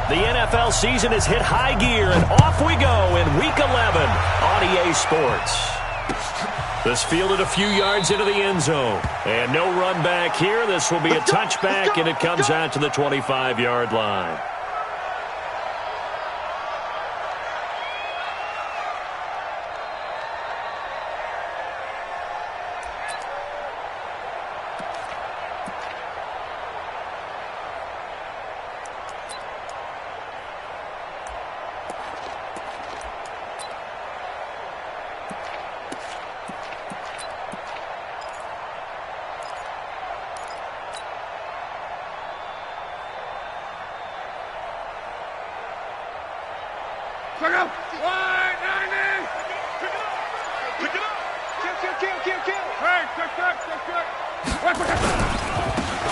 The NFL season has hit high gear, and off we go in Week 11 on EA Sports. This fielded a few yards into the end zone. And no run back here. This will be a touchback, and it comes out to the 25-yard line.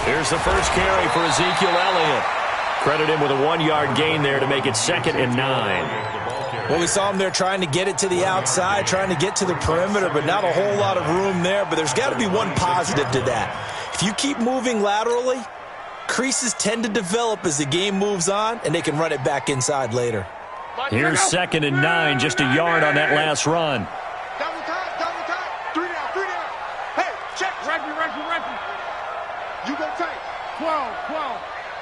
Here's the first carry for Ezekiel Elliott. Credit him with a 1-yard gain there to make it 2nd and 9. Well, we saw him there trying to get it to the outside, trying to get to the perimeter, but not a whole lot of room there. But there's got to be one positive to that. If you keep moving laterally, creases tend to develop as the game moves on, and they can run it back inside later. Here's 2nd and 9, just a yard on that last run. Double time. 3 down. Hey, check. Rugby. You go tight. 12.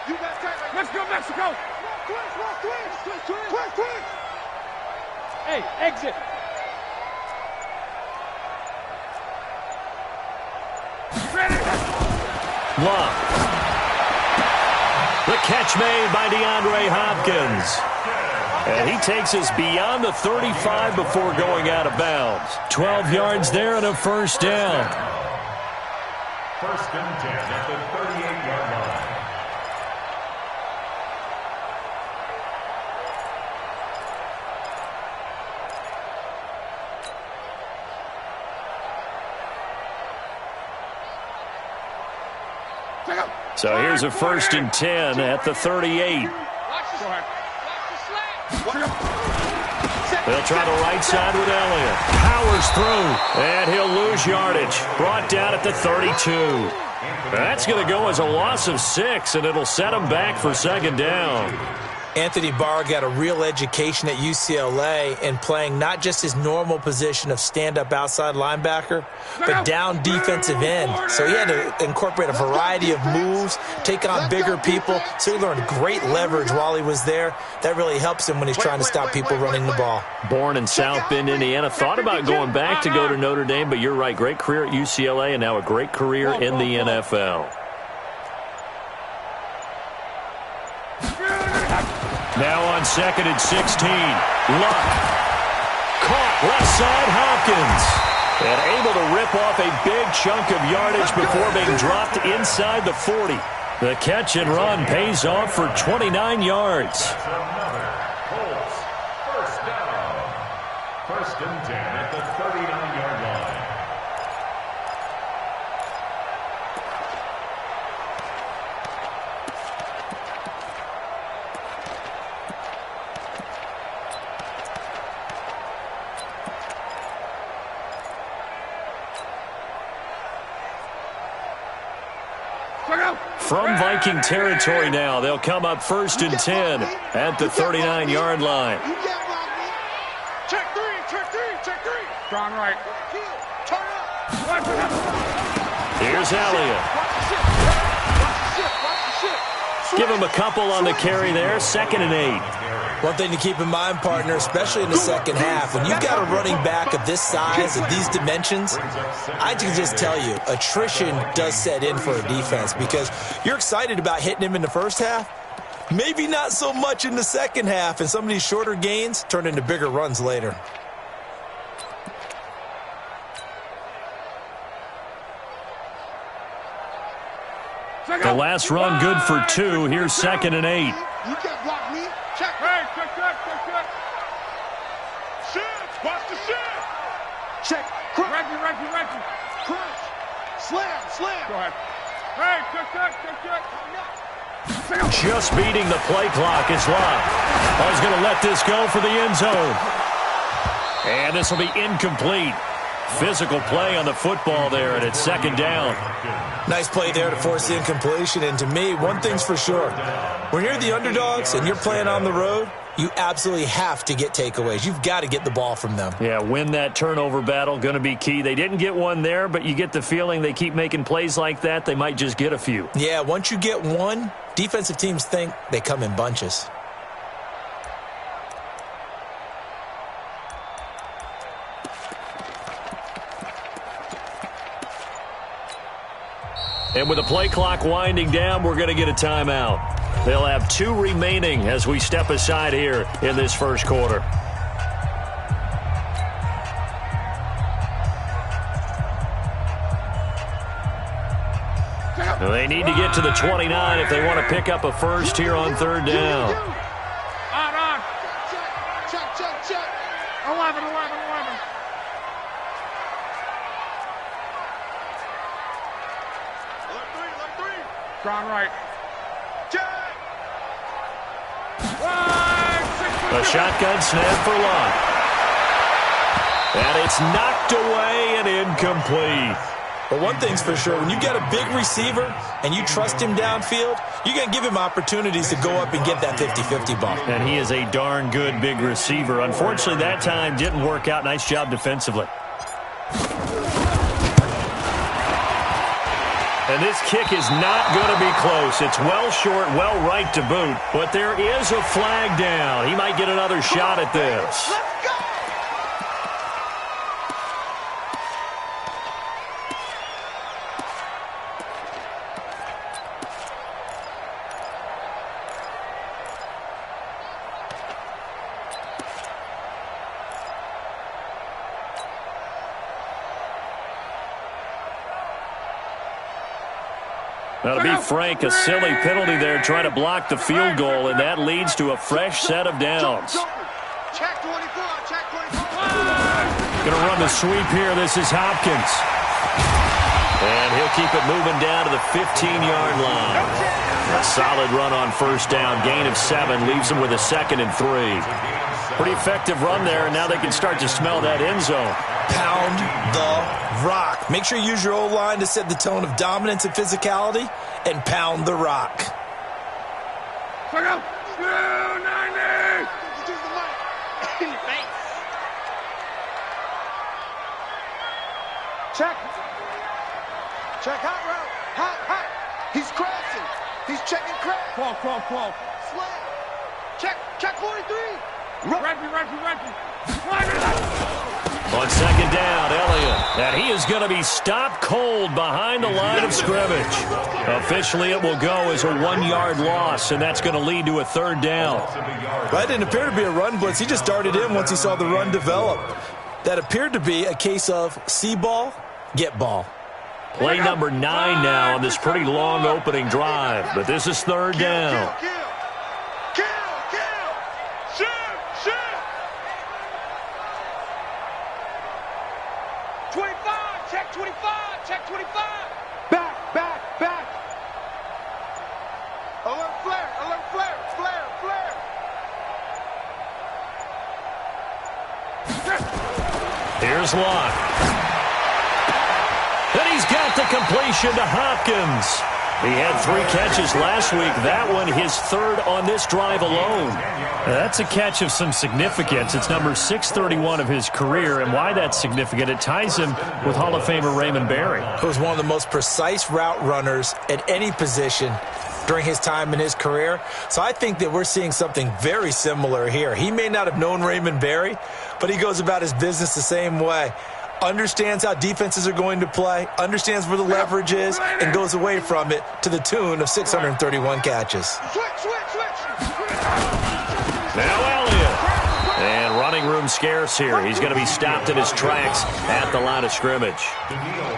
You got tight. Let's go, Mexico. Twist. Hey, exit. Ready. Love. The catch made by DeAndre Hopkins. And he takes us beyond the 35 before going out of bounds. 12 yards there and a first down. 1st and 10 at the 38-yard line. So here's a 1st and 10 at the 38. They'll try the right side with Elliott. Powers through, and he'll lose yardage. Brought down at the 32. That's going to go as a loss of 6, and it'll set him back for 2nd down. Anthony Barr got a real education at UCLA in playing not just his normal position of stand-up outside linebacker, but down defensive end. So he had to incorporate a variety of moves, take on bigger people. So he learned great leverage while he was there. That really helps him when he's trying to stop people running the ball. Born in South Bend, Indiana. Thought about going back to go to Notre Dame, but you're right. Great career at UCLA and now a great career in the NFL. Now on 2nd and 16. Luck. Caught left side Hopkins. And able to rip off a big chunk of yardage before being dropped inside the 40. The catch and run pays off for 29 yards. That's another Colts 1st down. 1st and 10 at the 39-yard line. From Viking territory now, they'll come up 1st and 10 at the 39-yard line. Check three. Strong right. Turn up. Here's Elliott. Give him a couple on the carry there, 2nd and 8. One thing to keep in mind, partner, especially in the second half, when you've got a running back of this size, of these dimensions, I can just tell you, attrition does set in for a defense because you're excited about hitting him in the first half, maybe not so much in the second half, and some of these shorter gains turn into bigger runs later. The last run good for 2. Here's 2nd and 8. You can't block me. Check. Check. Shift. Watch the shift. Check. Reggie. Crunch. Slam. Go ahead. Hey, check. Just beating the play clock is Love. He's going to let this go for the end zone. And this will be incomplete. Physical play on the football there, and it's second down. Nice play there to force the incompletion. And to me, one thing's for sure. When you're the underdogs and you're playing on the road, you absolutely have to get takeaways. You've got to get the ball from them. Yeah, win that turnover battle, going to be key. They didn't get one there, but you get the feeling they keep making plays like that, they might just get a few. Yeah, once you get one, defensive teams think they come in bunches. And with the play clock winding down, we're going to get a timeout. They'll have 2 remaining as we step aside here in this first quarter. Now they need to get to the 29 if they want to pick up a first here on third down. On. Check. 11. Strong right. A shotgun snap for Luck. And it's knocked away and incomplete. But one thing's for sure, when you get a big receiver and you trust him downfield, you're going to give him opportunities to go up and get that 50-50 ball. And he is a darn good big receiver. Unfortunately, that time didn't work out. Nice job defensively. And this kick is not going to be close. It's well short, well right to boot. But there is a flag down. He might get another shot at this. Now, to be frank, a silly penalty there trying to block the field goal, and that leads to a fresh set of downs. Check 24. Going to run the sweep here. This is Hopkins. And he'll keep it moving down to the 15-yard line. A solid run on first down. Gain of 7 leaves him with a 2nd and 3. Pretty effective run there, and now they can start to smell that end zone. Pound the rock. Make sure you use your O-line to set the tone of dominance and physicality, and pound the rock. Check out. 290. In your face. Check hot route. Hot. He's crashing. He's checking crash. Call. Slam. Check 43. Reggie. On second down, Elliott. And he is going to be stopped cold behind the line of scrimmage. Officially, it will go as a 1-yard loss, and that's going to lead to a third down. That didn't appear to be a run blitz. He just darted in once he saw the run develop. That appeared to be a case of see ball, get ball. Play number 9 now on this pretty long opening drive, but this is third down. Kill. Shoot. 25. Check 25. Back. Alert flare. Here's Luck. And he's got the completion to Hopkins. He had 3 catches last week. That one his 3rd on this drive alone. That's a catch of some significance. It's number 631 of his career, and why that's significant, it ties him with Hall of Famer Raymond Berry. He was one of the most precise route runners at any position during his time in his career. So I think that we're seeing something very similar here. He may not have known Raymond Berry, but he goes about his business the same way. Understands how defenses are going to play, understands where the leverage is, and goes away from it to the tune of 631 catches. Switch. Now Elliott. And running room scarce here. He's going to be stopped in his tracks at the line of scrimmage.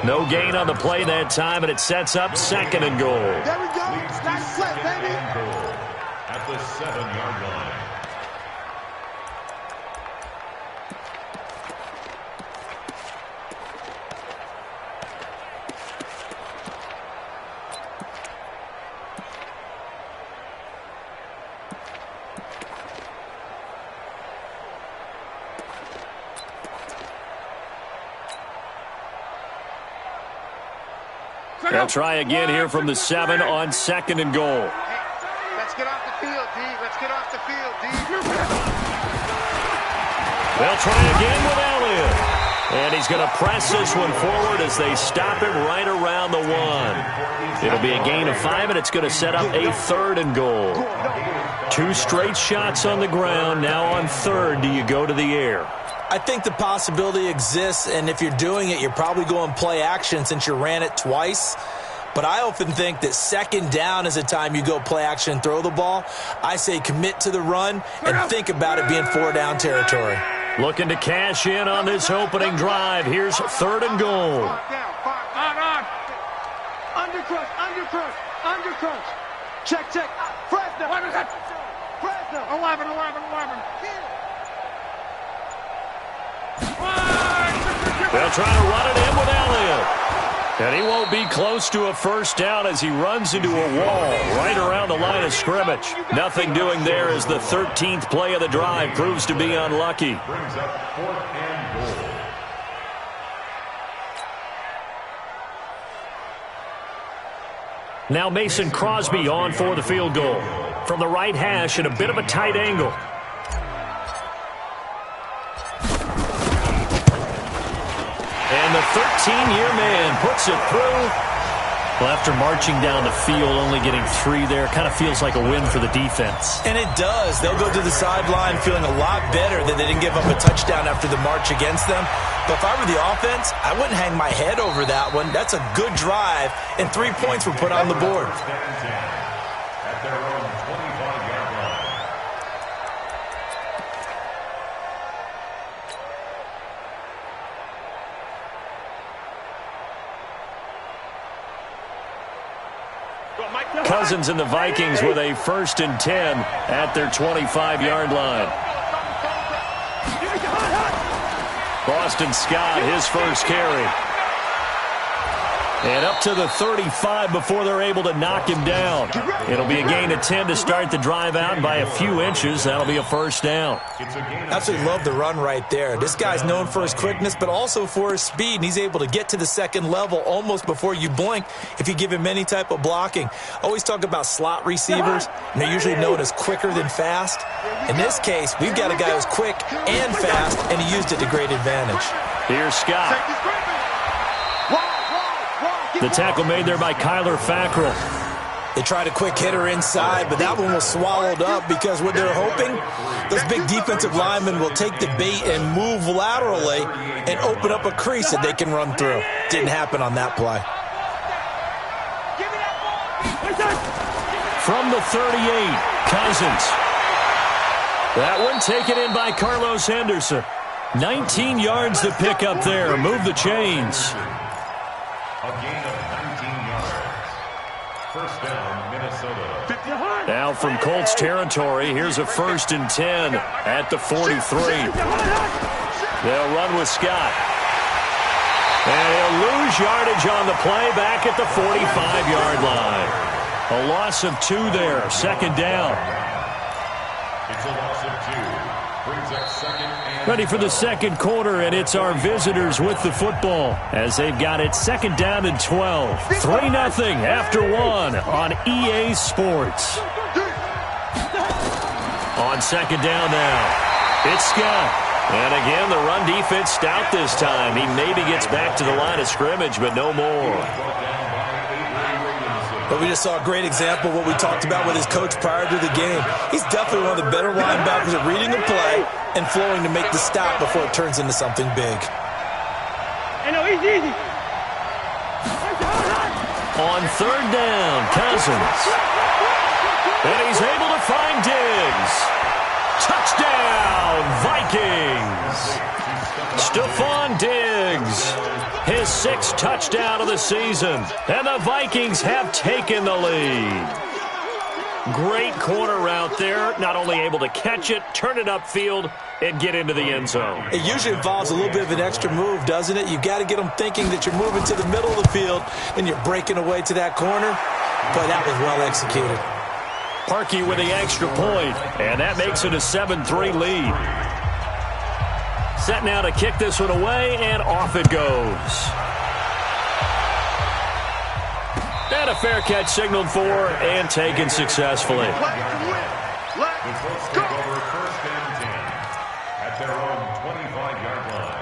No gain on the play that time, and it sets up 2nd and goal. There we go. Nice play, baby. At the 7-yard line. They'll try again here from the 7 on 2nd and goal. Let's get off the field, D. Let's get off the field, D. They'll try again with Elliott. And he's going to press this one forward as they stop him right around the 1. It'll be a gain of 5, and it's going to set up a 3rd and goal. 2 straight shots on the ground. Now on 3rd, do you go to the air? I think the possibility exists, and if you're doing it, you're probably going play action since you ran it twice. But I often think that 2nd down is a time you go play action and throw the ball. I say commit to the run and think about it being 4-down territory. Looking to cash in on this opening drive. Here's 3rd and goal. Undercrush. Check. Fresno. What is it? Fresno. 11. They'll try to run it in with Elliott. And he won't be close to a 1st down as he runs into a wall right around the line of scrimmage. Nothing doing there as the 13th play of the drive proves to be unlucky. Brings up 4th and goal. Now Mason Crosby on for the field goal. From the right hash at a bit of a tight angle. And the 13-year man puts it through. Well, after marching down the field, only getting 3 there, kind of feels like a win for the defense. And it does. They'll go to the sideline feeling a lot better that they didn't give up a touchdown after the march against them. But if I were the offense, I wouldn't hang my head over that one. That's a good drive, and 3 points were put on the board. At their own 25-yard line. Cousins and the Vikings with a 1st and 10 at their 25-yard line. Boston Scott, his first carry. And up to the 35 before they're able to knock him down. It'll be a gain of 10 to start the drive out, and by a few inches, that'll be a 1st down. Absolutely love the run right there. This guy's known for his quickness, but also for his speed, and he's able to get to the 2nd level almost before you blink if you give him any type of blocking. Always talk about slot receivers, and they're usually known as quicker than fast. In this case, we've got a guy who's quick and fast, and he used it to great advantage. Here's Scott. The tackle made there by Kyler Fackrell. They tried a quick hitter inside, but that one was swallowed up because what they're hoping, those big defensive linemen will take the bait and move laterally and open up a crease that they can run through. Didn't happen on that play. From the 38, Cousins. That one taken in by Carlos Henderson. 19 yards to pick up there. Move the chains. A gain of 19 yards. 1st down, Minnesota. Now from Colts territory, here's a 1st and 10 at the 43. They'll run with Scott. And he'll lose yardage on the play back at the 45-yard line. A loss of 2 there, 2nd down. It's a loss of 2. Brings up 2nd and Ready for the 2nd quarter, and it's our visitors with the football as they've got it 2nd down and 12. 3-0 after 1 on EA Sports. On 2nd down now, it's Scott. And again, the run defense stout this time. He maybe gets back to the line of scrimmage, but no more. But we just saw a great example of what we talked about with his coach prior to the game. He's definitely one of the better linebackers at reading a play and flowing to make the stop before it turns into something big. Easy. On 3rd down, Cousins. And he's able to find Diggs. Touchdown, Vikings. Stephon Diggs, his 6th touchdown of the season. And the Vikings have taken the lead. Great corner route there. Not only able to catch it, turn it upfield, and get into the end zone. It usually involves a little bit of an extra move, doesn't it? You've got to get them thinking that you're moving to the middle of the field and you're breaking away to that corner. But that was well executed. Parkey with the extra point, and that makes it a 7-3 lead. Set now to kick this one away, and off it goes. And a fair catch signaled for and taken successfully. The Colts take over 1st and 10 at their own 25-yard line.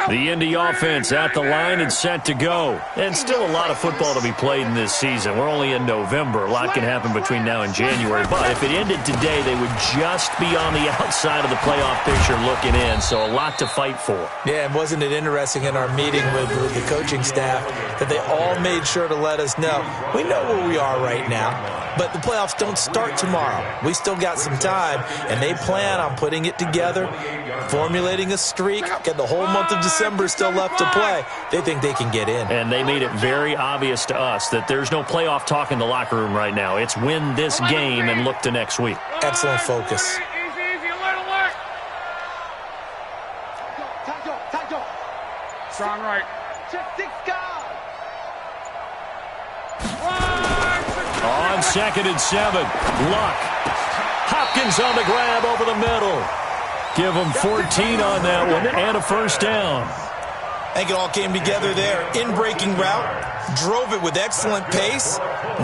The Indy offense at the line and set to go. And still a lot of football to be played in this season. We're only in November. A lot can happen between now and January. But if it ended today, they would just be on the outside of the playoff picture looking in. So a lot to fight for. Yeah, and wasn't it interesting in our meeting with the coaching staff that they all made sure to let us know, we know where we are right now, but the playoffs don't start tomorrow. We still got some time, and they plan on putting it together, formulating a streak, get the whole month of December still left to play. They think they can get in. And they made it very obvious to us that there's no playoff talk in the locker room right now. It's win this game and look to next week. Excellent focus. Easy, alert, alert. Strong right. Check 6 guys. On 2nd and 7, Luck. Hopkins on the grab over the middle. Give them 14 on that one and a first down. I think it all came together there. In-breaking route, drove it with excellent pace.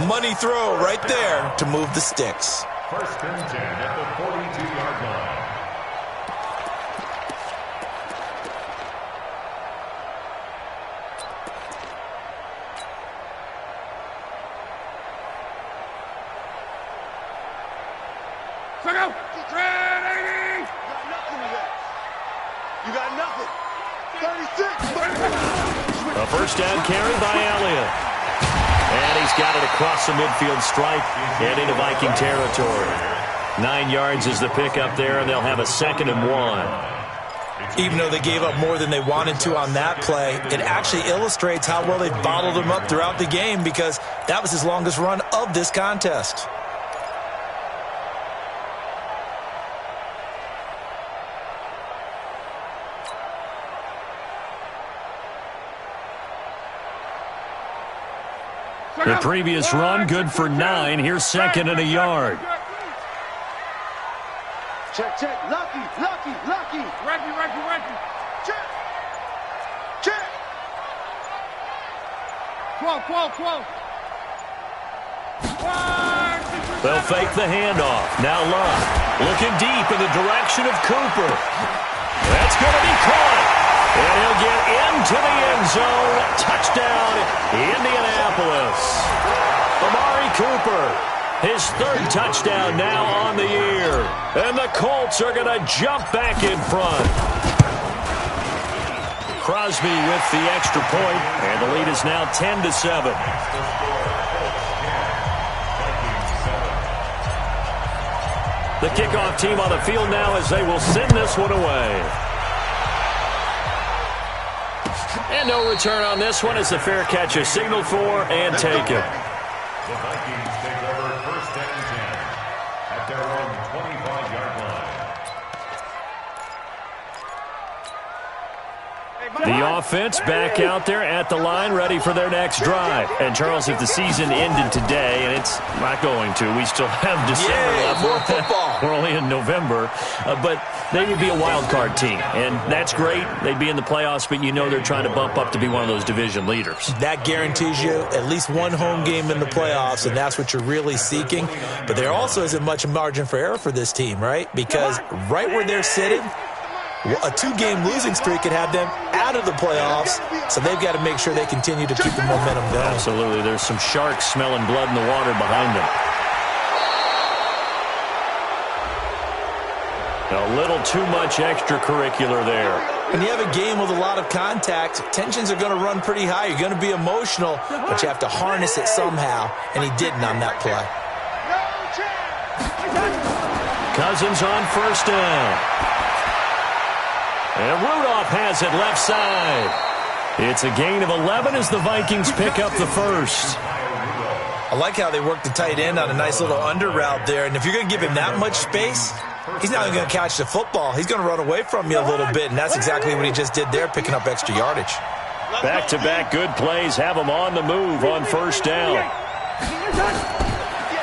Money throw right there to move the sticks. 1st and 10 at the 42-yard line. You got nothing. 36. A first down carry by Elliott. And he's got it across the midfield stripe and into Viking territory. 9 yards is the pickup there, and they'll have a 2nd and 1. Even though they gave up more than they wanted to on that play, it actually illustrates how well they bottled him up throughout the game because that was his longest run of this contest. The previous run, good for 9. Here's 2nd and a yard. Check. Lucky. Reggie. Check. 12. They'll fake the handoff. Now Luck looking deep in the direction of Cooper. That's going to be caught. And he'll get into the end zone. Touchdown, Indianapolis. Amari Cooper, his 3rd touchdown now on the year. And the Colts are going to jump back in front. Crosby with the extra point, and the lead is now 10-7. The kickoff team on the field now as they will send this one away. And no return on this one as the fair catch is signaled for and taken. The Vikings take over 1st and 10 at their own 25-yard line. The offense back out there at the line, ready for their next drive. And, Charles, if the season ended today, and it's not going to, we still have December left. More football. We're only in November. But they would be a wild card team, and that's great. They'd be in the playoffs, but you know they're trying to bump up to be one of those division leaders. That guarantees you at least one home game in the playoffs, and that's what you're really seeking. But there also isn't much margin for error for this team, right? Because right where they're sitting, a 2-game losing streak could have them out of the playoffs, so they've got to make sure they continue to keep the momentum going. Absolutely. There's some sharks smelling blood in the water behind them. A little too much extracurricular there. When you have a game with a lot of contact, tensions are going to run pretty high. You're going to be emotional, but you have to harness it somehow, and he didn't on that play. Cousins on 1st down. And Rudolph has it left side. It's a gain of 11 as the Vikings pick up the 1st. I like how they work the tight end on a nice little under route there. And if you're going to give him that much space, he's not even going to catch the football. He's going to run away from you a little bit, and that's exactly what he just did there, picking up extra yardage. Back-to-back good plays have him on the move on 1st down.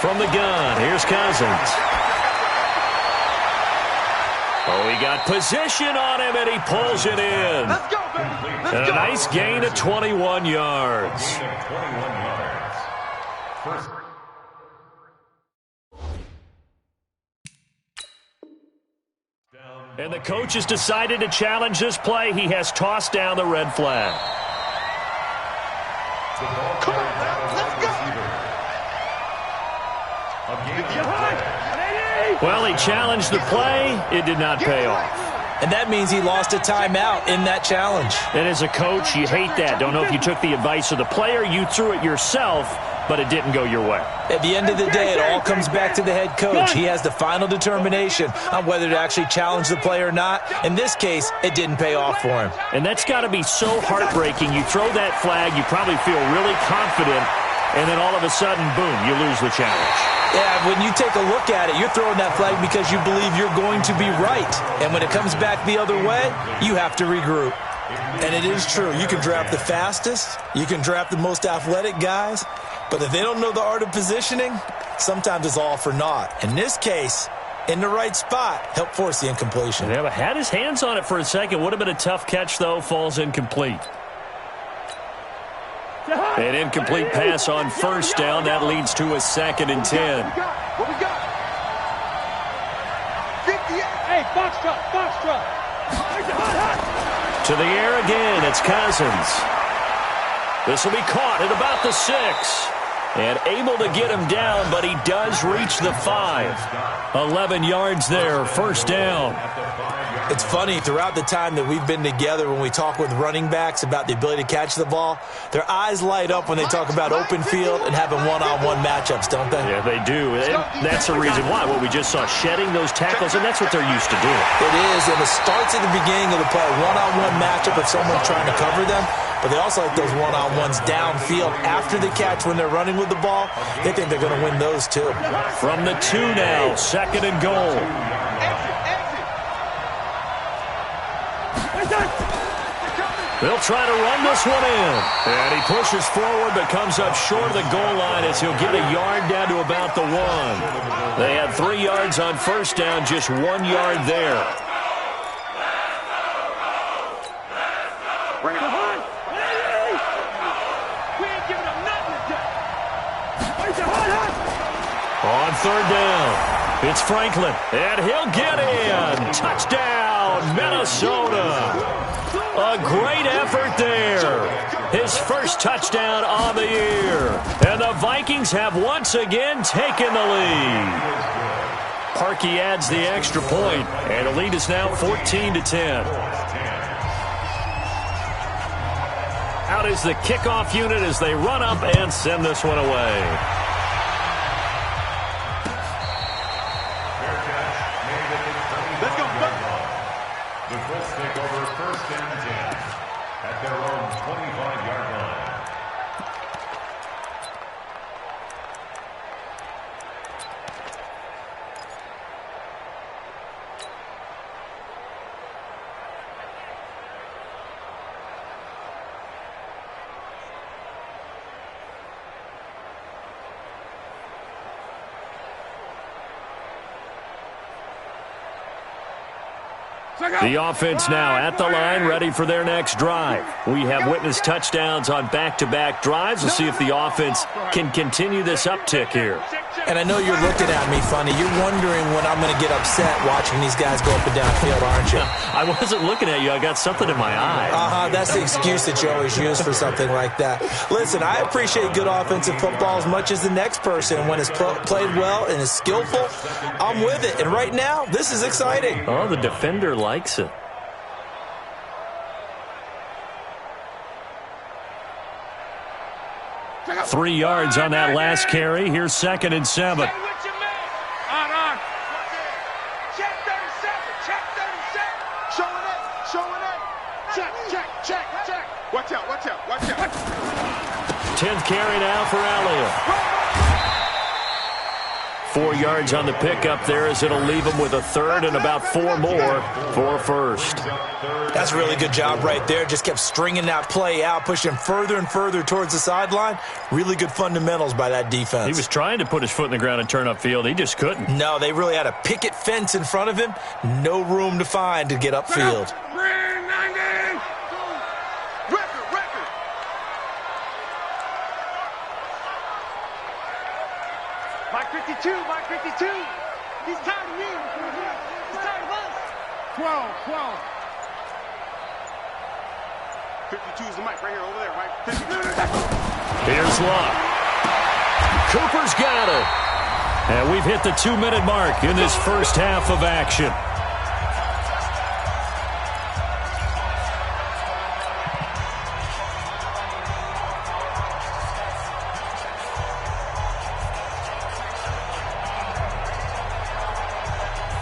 From the gun, here's Cousins. Oh, he got position on him, and he pulls it in. Let's go, baby. Let's And go. a nice gain of 21 yards. First. And the coach has decided to challenge this play. He has tossed down the red flag. Come on, now. Let's go. Well, he challenged the play. It did not pay off. And that means he lost a timeout in that challenge. And as a coach, you hate that. Don't know if you took the advice of the player, you threw it yourself, but it didn't go your way. At the end of the day, it all comes back to the head coach. He has the final determination on whether to actually challenge the play or not. In this case, it didn't pay off for him. And that's got to be so heartbreaking. You throw that flag, you probably feel really confident, and then all of a sudden, boom, you lose the challenge. Yeah, when you take a look at it, you're throwing that flag because you believe you're going to be right. And when it comes back the other way, you have to regroup. And it is true. You can draft the fastest. You can draft the most athletic guys. But if they don't know the art of positioning, sometimes it's all for naught. In this case, in the right spot, helped force the incompletion. Yeah, but had his hands on it for a second. Would have been a tough catch, though. Falls incomplete. An incomplete pass on first down. That leads to a 2nd and 10. What we got? 58. Hey, box truck. To the air again. It's Cousins. This will be caught at about the 6. And able to get him down, but he does reach the 5. 11 yards there. First down. It's funny, throughout the time that we've been together, when we talk with running backs about the ability to catch the ball, their eyes light up when they talk about open field and having one-on-one matchups, don't they? Yeah, they do. And that's the reason why. What we just saw, shedding those tackles, and that's what they're used to doing. It is, and it starts at the beginning of the play, one-on-one matchup if someone's trying to cover them, but they also like those one-on-ones downfield after the catch when they're running with the ball. They think they're going to win those too. From the 2 now, 2nd and goal. They'll try to run this one in. And he pushes forward but comes up short of the goal line as he'll get a yard down to about the 1. They had 3 yards on first down, just 1 yard there. Bring it on. We ain't giving up nothing today. On 3rd down, it's Franklin. And he'll get in. Touchdown, Minnesota. A great effort there. His first touchdown on the year. And the Vikings have once again taken the lead. Parkey adds the extra point, and the lead is now 14-10. Out is the kickoff unit as they run up and send this one away. Let's go. The Colts take over 1st and 10 at their own 25-yard line. The offense now at the line, ready for their next drive. We have witnessed touchdowns on back-to-back drives. We'll see if the offense can continue this uptick here. And I know you're looking at me funny. You're wondering when I'm going to get upset watching these guys go up and down field, aren't you? I wasn't looking at you. I got something in my eye. That's the excuse that you always use for something like that. Listen, I appreciate good offensive football as much as the next person. When it's played well and is skillful, I'm with it. And right now, this is exciting. Oh, the defender likes it. Three yards on that last carry. Here's 2nd and 7. On. Check 37. Check 37. Showing it. Check. Watch out. 10th carry now for Elliott. 4 yards on the pickup there, as it'll leave them with a third and about 4 more for first. That's a really good job right there. Just kept stringing that play out, pushing further and further towards the sideline. Really good fundamentals by that defense. He was trying to put his foot in the ground and turn upfield. He just couldn't. No, they really had a picket fence in front of him. No room to find to get upfield. Mike 52, Mike 52. He's tired of you. He's tired of us. 12. 52 is the mic right here, over there, Mike. 52. Here's Luck. Cooper's got it. And we've hit the 2-minute mark in this first half of action.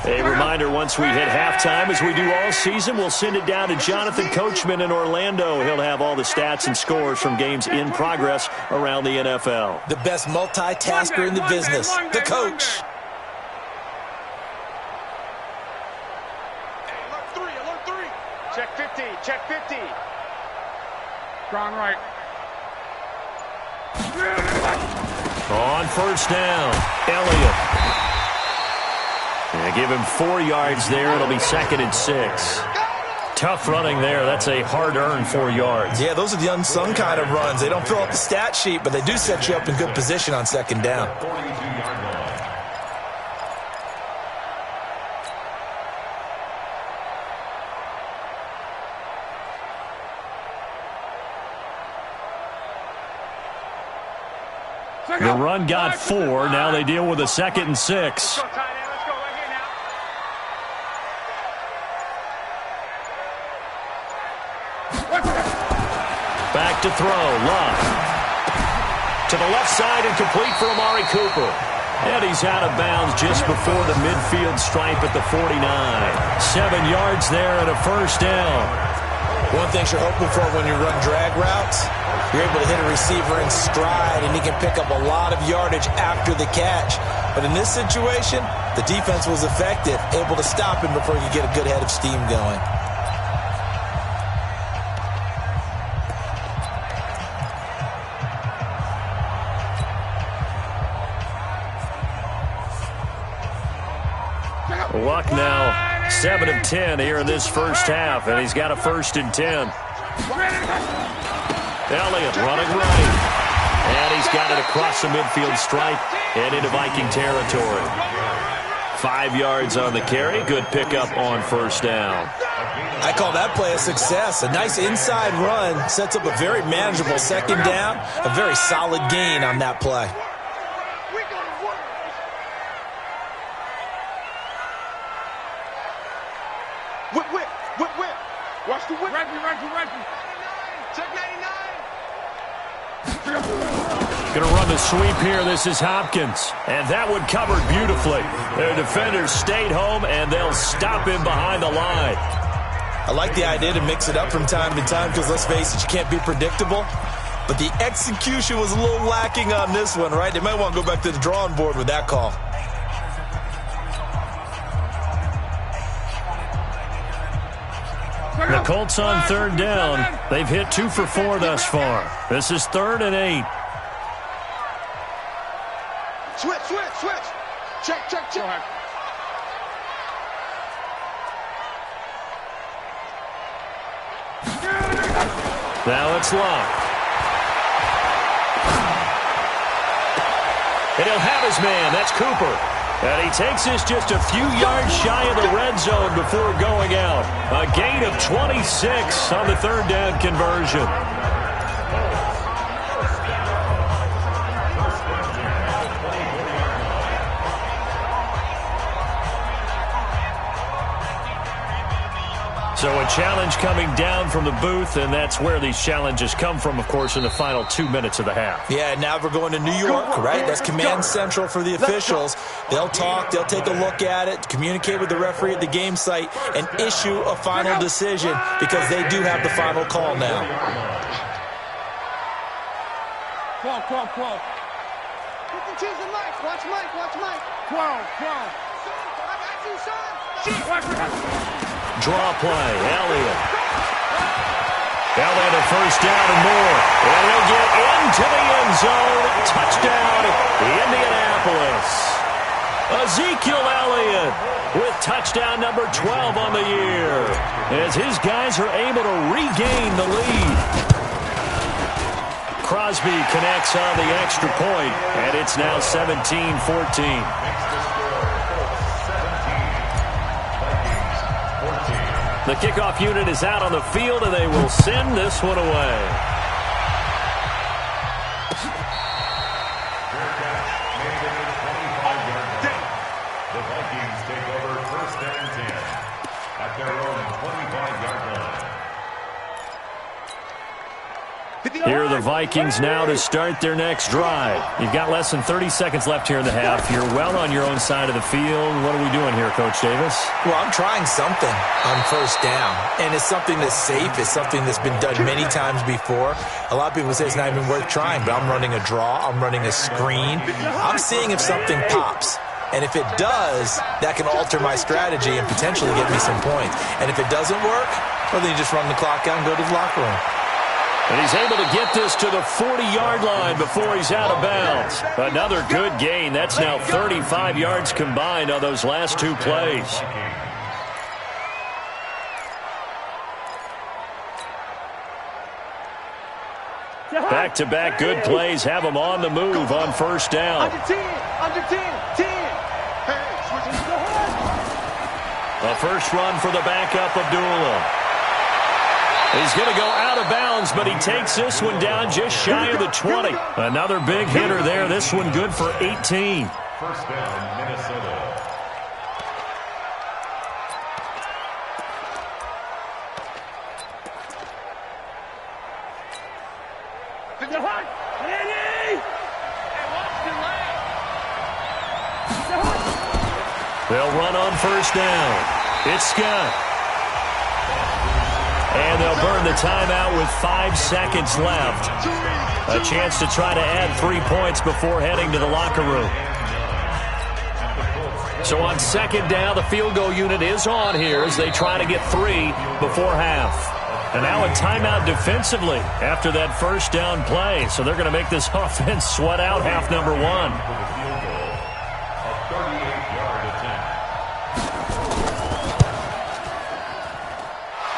A reminder, once we hit halftime, as we do all season, we'll send it down to Jonathan Coachman in Orlando. He'll have all the stats and scores from games in progress around the NFL. The best multitasker in the business, the coach. Alert 3. Check 50, check 50. Ground right. On first down, Elliott. And give him 4 yards there. It'll be 2nd and 6. Tough running there. That's a hard-earned 4 yards. Yeah, those are the unsung kind of runs. They don't fill up the stat sheet, but they do set you up in good position on 2nd down. The run got 4. Now they deal with a 2nd and 6. Back to throw, Luck. To the left side and complete for Amari Cooper. And he's out of bounds just before the midfield stripe at the 49. 7 yards there and a first down. One thing you're hoping for when you run drag routes, you're able to hit a receiver in stride, and he can pick up a lot of yardage after the catch. But in this situation, the defense was effective, able to stop him before he could get a good head of steam going. Luck now 7 of 10 here in this first half, and he's got a 1st and 10. Elliott running right, and he's got it across the midfield stripe and into Viking territory. 5 yards on the carry. Good pickup on first down. I call that play a success. A nice inside run sets up a very manageable 2nd down. A very solid gain on that play. Whip. Watch the whip. Right. Check 99. Going to run the sweep here. This is Hopkins. And that one covered beautifully. Their defenders stayed home, and they'll stop him behind the line. I like the idea to mix it up from time to time because, let's face it, you can't be predictable. But the execution was a little lacking on this one, right? They might want to go back to the drawing board with that call. The Colts on 3rd down. They've hit 2 for 4 thus far. This is 3rd and 8. Switch. Check. Now it's Luck. And he'll have his man. That's Cooper. And he takes this just a few yards shy of the red zone before going out. A gain of 26 on the 3rd down conversion. So a challenge coming down from the booth, and that's where these challenges come from, of course, in the final 2 minutes of the half. Yeah, now we're going to New York, right? That's command central for the officials. They'll talk, they'll take a look at it, communicate with the referee at the game site, and issue a final decision because they do have the final call now. 12. 52's the mic. Watch Mike, watch Mike. 12, 12. I got you, son. Draw play, Elliott. Elliott a first down and more. And he'll get into the end zone. Touchdown, Indianapolis. Ezekiel Elliott with touchdown number 12 on the year, as his guys are able to regain the lead. Crosby connects on the extra point, and it's now 17-14. The kickoff unit is out on the field, and they will send this one away. The Vikings take over first and 10 at their own 25-yard line. Here are the Vikings now to start their next drive. You've got less than 30 seconds left here in the half. You're well on your own side of the field. What are we doing here, Coach Davis? Well, I'm trying something on first down, and it's something that's safe. It's something that's been done many times before. A lot of people say it's not even worth trying, but I'm running a draw. I'm running a screen. I'm seeing if something pops. And if it does, that can alter my strategy and potentially get me some points. And if it doesn't work, well, then you just run the clock out and go to the locker room. And he's able to get this to the 40-yard line before he's out of bounds. Another good gain. That's now 35 yards combined on those last two plays. Back-to-back good plays have them on the move on first down. Under 10, under 10, 10. A first run for the backup, Abdullah. He's going to go out of bounds, but he takes this one down just shy of the 20. Another big hitter there. This one good for 18. First down, Minnesota. They'll run on first down. It's Scott. And they'll burn the timeout with 5 seconds left. A chance to try to add 3 points before heading to the locker room. So on second down, the field goal unit is on here as they try to get 3 before half. And now a timeout defensively after that first down play. So they're going to make this offense sweat out half number 1.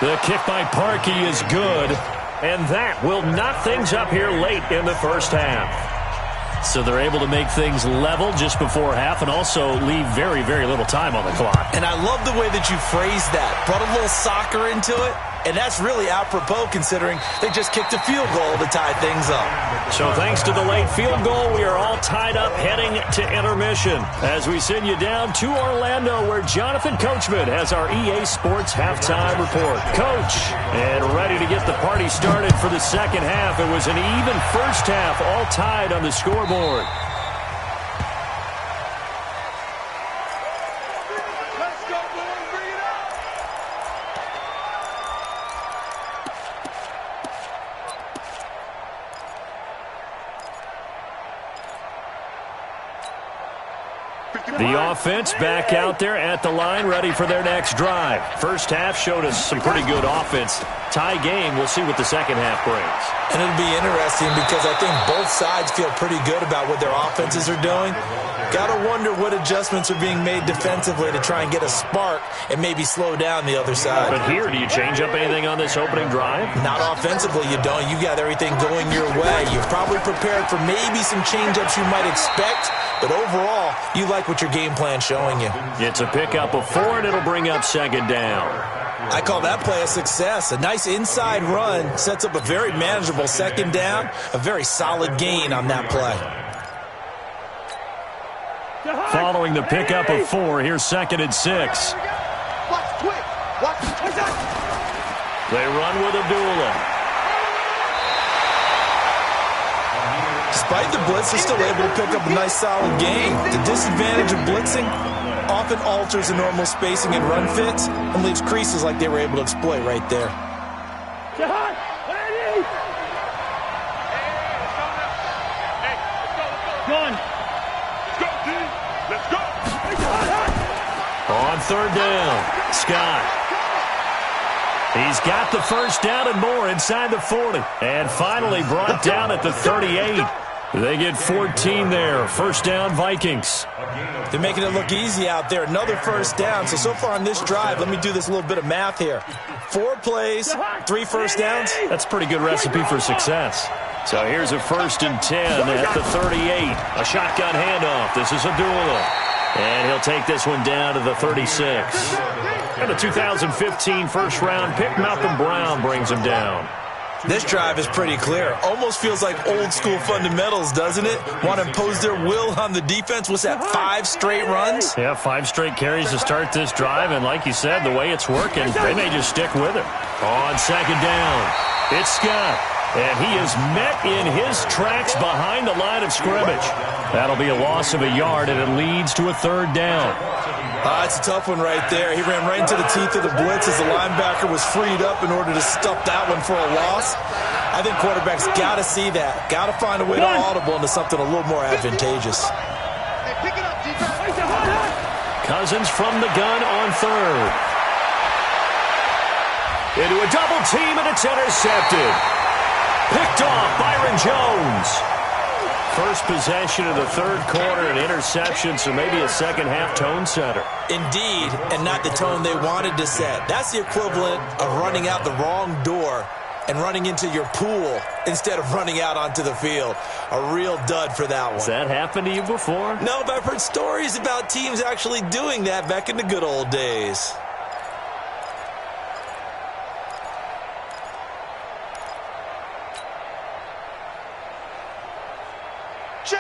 The kick by Parkey is good, and that will knock things up here late in the first half. So they're able to make things level just before half and also leave very, very little time on the clock. And I love the way that you phrased that. Brought a little soccer into it, and that's really apropos considering they just kicked a field goal to tie things up. So thanks to the late field goal, we are all tied up heading to intermission as we send you down to Orlando where Jonathan Coachman has our EA Sports halftime report. Coach, and ready to get the party started for the second half. It was an even first half, all tied on the scoreboard. The offense back out there at the line, ready for their next drive. First half showed us some pretty good offense. Tie game, we'll see what the second half brings. And it'll be interesting because I think both sides feel pretty good about what their offenses are doing. Got to wonder what adjustments are being made defensively to try and get a spark and maybe slow down the other side. But here, do you change up anything on this opening drive? Not offensively, you don't. You got everything going your way. You're probably prepared for maybe some change-ups you might expect, but overall, you like what your game plan's showing you. It's a pickup of 4, and it'll bring up second down. I call that play a success. A nice inside run sets up a very manageable second down, a very solid gain on that play. Following the pickup of 4, here's second and 6. Watch quick. Watch. They run with Abdullah. Despite the blitz, they're still able to pick up a nice solid gain. The disadvantage of blitzing often alters the normal spacing and run fits and leaves creases like they were able to exploit right there. On third down, Scott. He's got the first down and more inside the 40. And finally brought down at the 38. They get 14 there. First down, Vikings. They're making it look easy out there. Another first down. So far on this drive, let me do this little bit of math here. 4 plays, 3 first downs. That's a pretty good recipe for success. So here's a 1st and 10 at the 38. A shotgun handoff. This is Abdullah. And he'll take this one down to the 36. And the 2015 first-round pick, Malcolm Brown, brings him down. This drive is pretty clear. Almost feels like old-school fundamentals, doesn't it? Want to impose their will on the defense. What's that, 5 straight runs? Yeah, 5 straight carries to start this drive. And like you said, the way it's working, they may just stick with it. On second down, it's Scott. And he is met in his tracks behind the line of scrimmage. That'll be a loss of a yard, and it leads to a third down. It's a tough one right there. He ran right into the teeth of the blitz as the linebacker was freed up in order to stuff that one for a loss. I think quarterbacks got to see that. Got to find a way to audible into something a little more advantageous. Cousins from the gun on third. Into a double team, and it's intercepted. Picked off Byron Jones. First possession of the third quarter, an interception, so maybe a second-half tone setter. Indeed, and not the tone they wanted to set. That's the equivalent of running out the wrong door and running into your pool instead of running out onto the field. A real dud for that one. Has that happened to you before? No, but I've heard stories about teams actually doing that back in the good old days.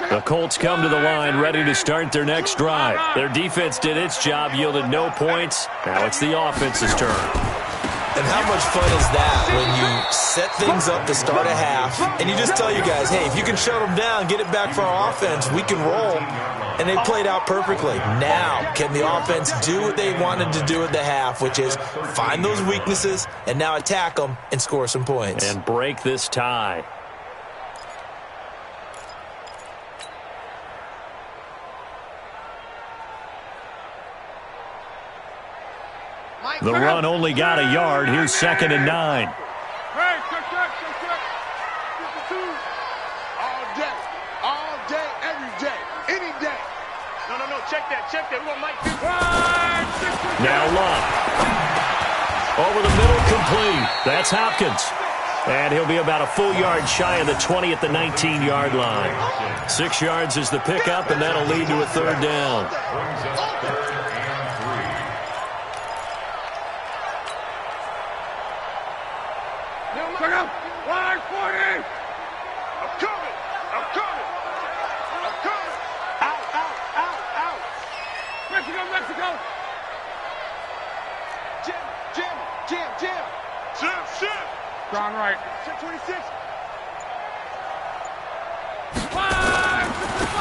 The Colts come to the line ready to start their next drive. Their defense did its job, yielded no points. Now it's the offense's turn. And how much fun is that when you set things up to start a half and you just tell your guys, hey, if you can shut them down, get it back for our offense, we can roll. And they played out perfectly. Now, can the offense do what they wanted to do at the half, which is find those weaknesses and now attack them and score some points. And break this tie. The run only got a yard. Here's 2nd and 9. Hey, check. 52. All day, every day, any day. No, check that. We want Mike. Now Luck. Over the middle, complete. That's Hopkins. And he'll be about a full yard shy of the 20 at the 19-yard line. 6 yards is the pickup, and that'll lead to a third down. Check out. 140. I'm coming. Out. Mexico. Jam. Shit. Strong right. 26.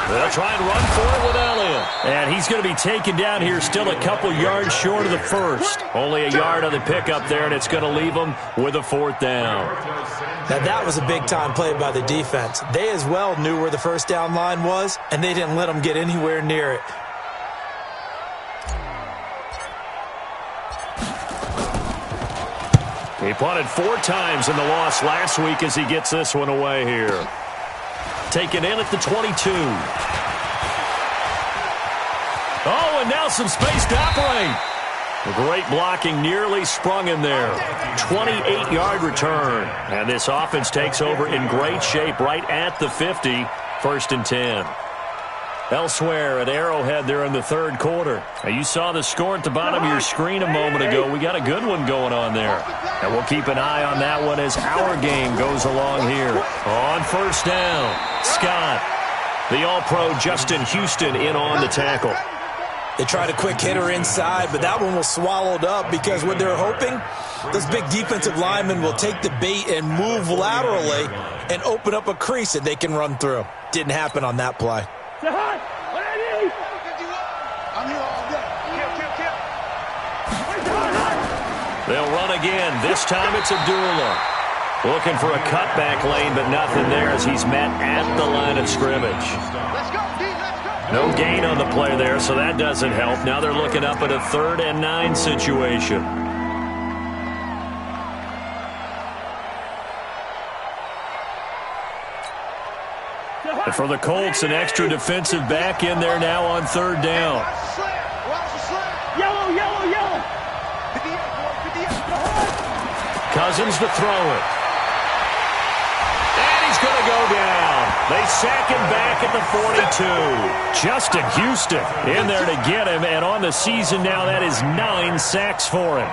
They'll try and run for it with Elliott. And he's going to be taken down here still a couple yards short of the first. Only a yard on the pickup there, and it's going to leave him with a fourth down. Now, that was a big-time play by the defense. They as well knew where the first down line was, and they didn't let them get anywhere near it. He punted 4 times in the loss last week as he gets this one away here. Taken in at the 22. Oh, and now some space to operate. Great blocking, nearly sprung him there. 28-yard return. And this offense takes over in great shape right at the 50. 1st and 10. Elsewhere at Arrowhead there in the third quarter. Now, you saw the score at the bottom of your screen a moment ago. We got a good one going on there. And we'll keep an eye on that one as our game goes along here. On first down, Scott. The All-Pro Justin Houston in on the tackle. They tried a quick hitter inside, but that one was swallowed up because what they're hoping, those big defensive linemen will take the bait and move laterally and open up a crease that they can run through. Didn't happen on that play. I'm here all day. They'll run again. This time it's Abdullah. Looking for a cutback lane, but nothing there as he's met at the line of scrimmage. Let's go, D. Let's go. No gain on the play there, so that doesn't help. Now they're looking up at a 3rd and 9 situation. And for the Colts, an extra defensive back in there now on 3rd down. Yellow, yellow, yellow. Cousins to throw it. And he's going to go down. They sack him back at the 42. Justin Houston in there to get him. And on the season now, that is 9 sacks for him.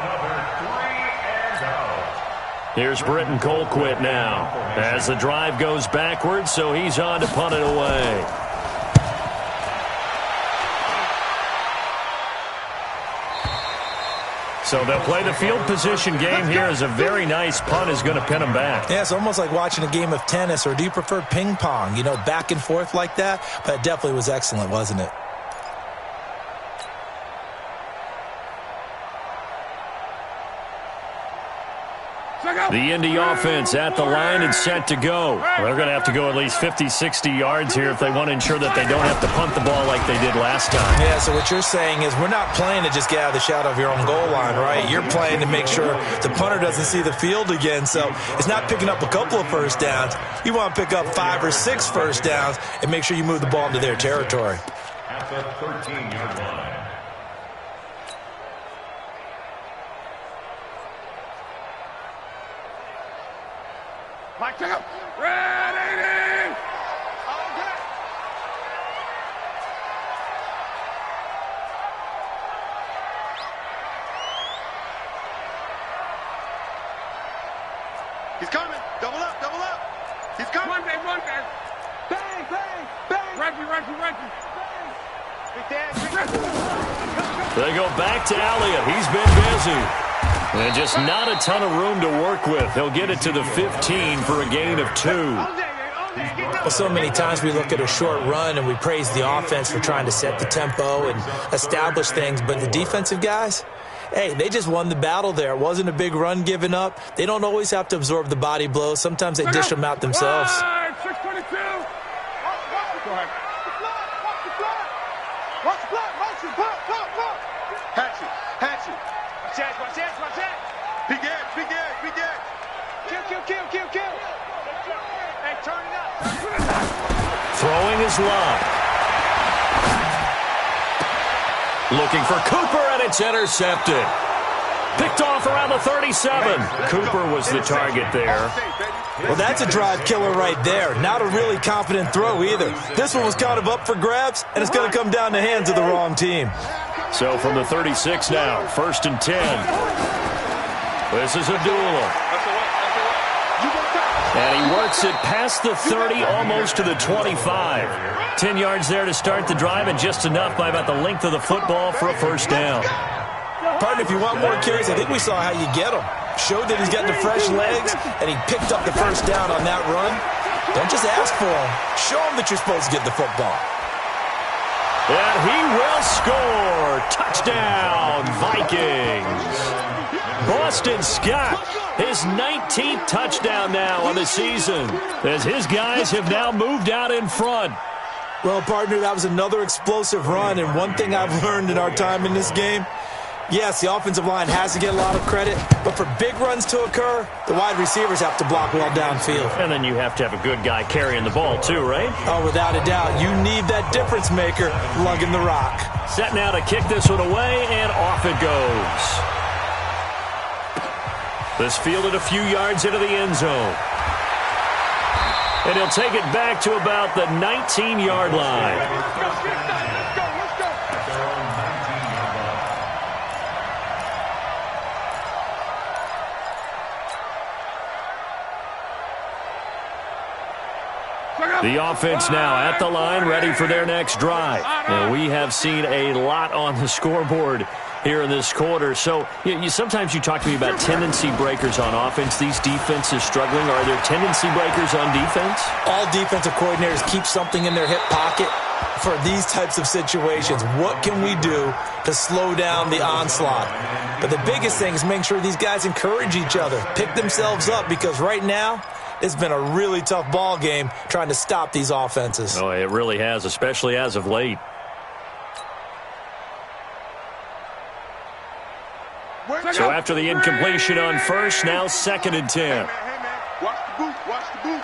Here's Britton Colquitt now as the drive goes backwards, so he's on to punt it away. So they'll play the field position game here as a very nice punt is going to pin them back. Yeah, it's almost like watching a game of tennis, or do you prefer ping pong? You know, back and forth like that? But it definitely was excellent, wasn't it? The Indy offense at the line and set to go. They're going to have to go at least 50, 60 yards here if they want to ensure that they don't have to punt the ball like they did last time. Yeah, so what you're saying is we're not playing to just get out of the shadow of your own goal line, right? You're playing to make sure the punter doesn't see the field again. So it's not picking up a couple of first downs. You want to pick up 5 or 6 first downs and make sure you move the ball into their territory. At the 13-yard line. Mike, check up. Ready! Okay. He's coming. Double up, double up. He's coming. One day. Bang, bang, bang. Reggie. Big dad. They go back to Elliott. He's been busy. And just not a ton of room to work with. He'll get it to the 15 for a gain of 2. Well, so many times we look at a short run and we praise the offense for trying to set the tempo and establish things. But the defensive guys, hey, they just won the battle there. It wasn't a big run given up. They don't always have to absorb the body blows. Sometimes they dish them out themselves. 622. Go ahead. Watch the block. Motion. Pop. Hatchet. Watch that. Big edge. Kill. Hey, turn it up. Throwing his line. Looking for Cooper, and it's intercepted. Picked off around the 37. Cooper was the target there. Well, that's a drive killer right there. Not a really confident throw either. This one was kind of up for grabs, and it's going to come down the hands of the wrong team. So from the 36 now, 1st and 10. This is Abdullah. And he works it past the 30, almost to the 25. 10 yards there to start the drive, and just enough by about the length of the football for a first down. Partner, if you want more carries, I think we saw how you get them. Showed that he's got the fresh legs, and he picked up the first down on that run. Don't just ask for him. Show him that you're supposed to get the football. And he will score. Touchdown, Vikings. Boston Scott, his 19th touchdown now on the season, as his guys have now moved out in front. Well, partner, that was another explosive run, and one thing I've learned in our time in this game, yes, the offensive line has to get a lot of credit, but for big runs to occur, the wide receivers have to block well downfield. And then you have to have a good guy carrying the ball too, right? Oh, without a doubt. You need that difference maker lugging the rock. Set now to kick this one away, and off it goes. This fielded a few yards into the end zone. And he'll take it back to about the 19-yard line. The offense now at the line, ready for their next drive. And we have seen a lot on the scoreboard here in this quarter. So sometimes you talk to me about tendency breakers on offense. These defenses struggling. Are there tendency breakers on defense? All defensive coordinators keep something in their hip pocket for these types of situations. What can we do to slow down the onslaught? But the biggest thing is make sure these guys encourage each other, pick themselves up, because right now, it's been a really tough ball game trying to stop these offenses. Oh, it really has, especially as of late. So after the incompletion on first, now 2nd and 10. Hey, man. Watch the boot. Watch the boot.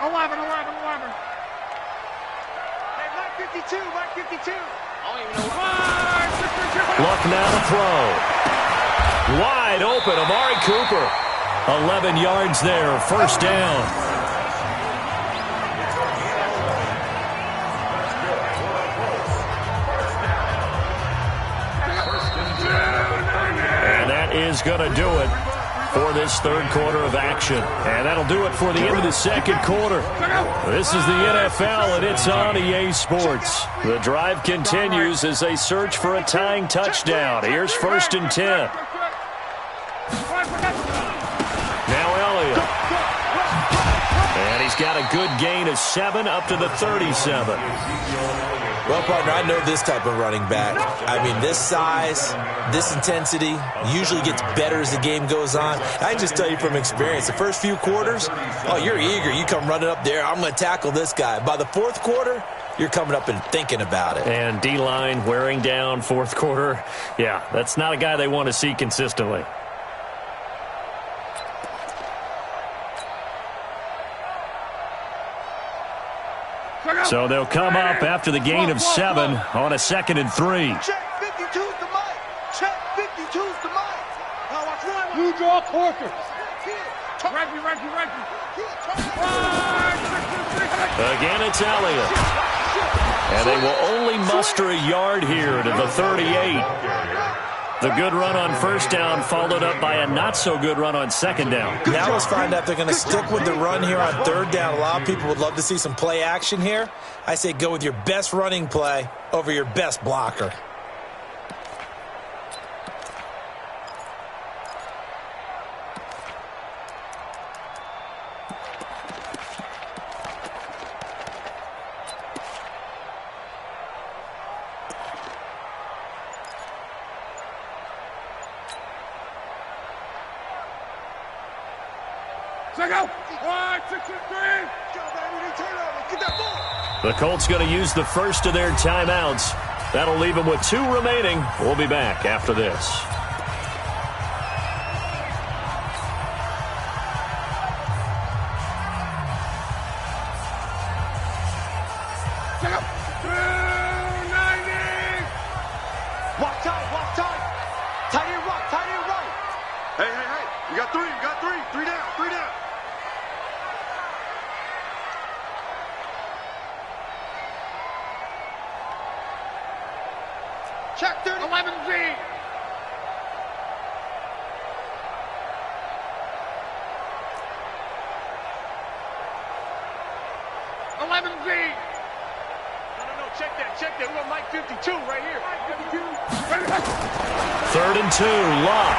11. Hey, Mark 52. I don't even know what. Luck now to throw. Wide open, Amari Cooper. 11 yards there, first down. Is going to do it for this third quarter of action. And that'll do it for the end of the second quarter. This is the NFL, and it's on EA Sports. The drive continues as they search for a tying touchdown. Here's 1st and 10. Now Elliott. And he's got a good gain of 7 up to the 37. Well, partner, I know this type of running back. I mean, this size, this intensity usually gets better as the game goes on. I can just tell you from experience, the first few quarters, oh, you're eager. You come running up there, I'm going to tackle this guy. By the fourth quarter, you're coming up and thinking about it. And D-line wearing down fourth quarter. Yeah, that's not a guy they want to see consistently. So they'll come up after the gain of 7 on a 2nd and 3. Check 52's the mic. Check 52's the mic. Now watch one. You draw Corker. Again, it's Elliott. And they will only muster a yard here to the 38. The good run on first down followed up by a not-so-good run on second down. Now let's find out if they're going to stick with the run here on third down. A lot of people would love to see some play action here. I say go with your best running play over your best blocker. The Colts going to use the first of their timeouts. That'll leave them with 2 remaining. We'll be back after this. Walk tight. Tight end right. Hey. You got 3. 3 down. Check 30. 11Z. No. Check that. We got Mike 52 right here. 52. 3rd and 2, Luck.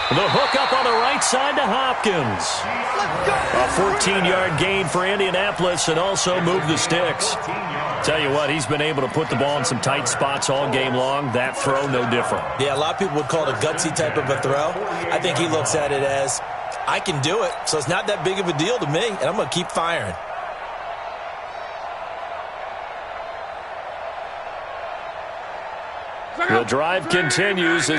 The hook up on the right side to Hopkins. A 14-yard gain for Indianapolis and also move the sticks. Tell you what, he's been able to put the ball in some tight spots all game long. That throw, no different. Yeah, a lot of people would call it a gutsy type of a throw. I think he looks at it as, I can do it, so it's not that big of a deal to me, and I'm going to keep firing. The drive continues.